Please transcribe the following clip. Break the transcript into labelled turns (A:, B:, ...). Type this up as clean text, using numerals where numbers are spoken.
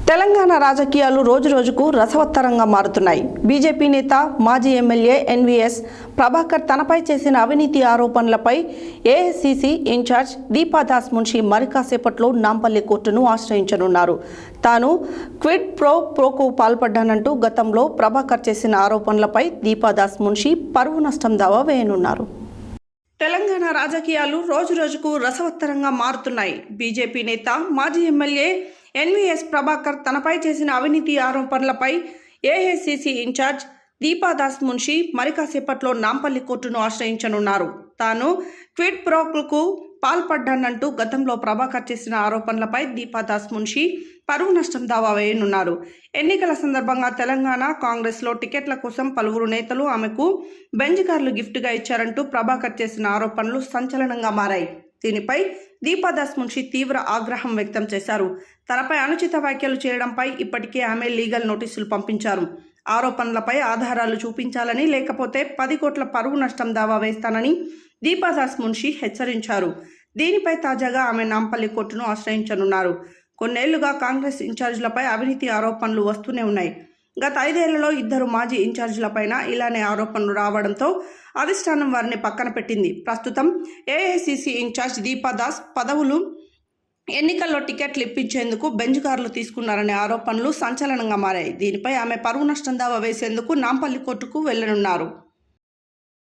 A: తెలంగాణ రాజకీయాలు రోజురోజుకు రసవత్తరంగా మారుతున్నాయి. బీజేపీ నేత మాజీ ఎమ్మెల్యే ఎన్వీఎస్ ప్రభాకర్ తనపై చేసిన అవినీతి ఆరోపణలపై ఏఐసీసీ ఇన్ఛార్జ్ దీపాదాస్ మున్షి మరికాసేపట్లో నాంపల్లి కోర్టును ఆశ్రయించనున్నారు. తాను క్విడ్ ప్రో ప్రోకు పాల్పడ్డానంటూ గతంలో ప్రభాకర్ చేసిన ఆరోపణలపై దీపాదాస్ మున్షి పరువు నష్టం దావా వేయనున్నారు. తెలంగాణ రాజకీయాలు రోజురోజుకు రసవత్తరంగా మారుతున్నాయి. బీజేపీ నేత మాజీ ఎమ్మెల్యే ఎన్వీఎస్ ప్రభాకర్ తనపై చేసిన అవినీతి ఆరోపణలపై ఏఐసీసీ ఇన్ఛార్జ్ దీపాదాస్ మున్షి మరికాసేపట్లో నాంపల్లి కోర్టును ఆశ్రయించనున్నారు. తాను క్విడ్ ప్రోకు పాల్పడ్డానంటూ గతంలో ప్రభాకర్ చేసిన ఆరోపణలపై దీపాదాస్ మున్షి పరువు నష్టం దావా వేయనున్నారు. ఎన్నికల సందర్భంగా తెలంగాణ కాంగ్రెస్లో టికెట్ల కోసం పలువురు నేతలు ఆమెకు బెంజ్ కార్లు గిఫ్ట్గా ఇచ్చారంటూ ప్రభాకర్ చేసిన ఆరోపణలు సంచలనంగా మారాయి. దీనిపై దీపాదాస్ మున్షి తీవ్ర ఆగ్రహం వ్యక్తం చేశారు. తనపై అనుచిత వ్యాఖ్యలు చేయడంపై ఇప్పటికే ఆమె లీగల్ నోటీసులు పంపించారు. ఆరోపణలపై ఆధారాలు చూపించాలని, లేకపోతే 10 కోట్ల పరువు నష్టం దావా వేస్తానని దీపాదాస్ మున్షి హెచ్చరించారు. దీనిపై తాజాగా ఆమె నాంపల్లి కోర్టును ఆశ్రయించనున్నారు. కొన్నేళ్లుగా కాంగ్రెస్ ఇన్ఛార్జీలపై అవినీతి ఆరోపణలు వస్తూనే ఉన్నాయి. గత 5 ఏళ్లలో 2 మాజీ ఇన్ఛార్జీలపైన ఇలానే ఆరోపణలు రావడంతో అధిష్టానం వారిని పక్కన పెట్టింది. ప్రస్తుతం ఏఐసీసీ ఇన్ఛార్జ్ దీపాదాస్ పదవులు ఎన్నికల్లో టికెట్లు ఇప్పించేందుకు బెంజ్ కార్లు తీసుకున్నారనే ఆరోపణలు సంచలనంగా మారాయి. దీనిపై ఆమె పరువు నష్టం దావా వేసేందుకు నాంపల్లి కోర్టుకు వెళ్లనున్నారు.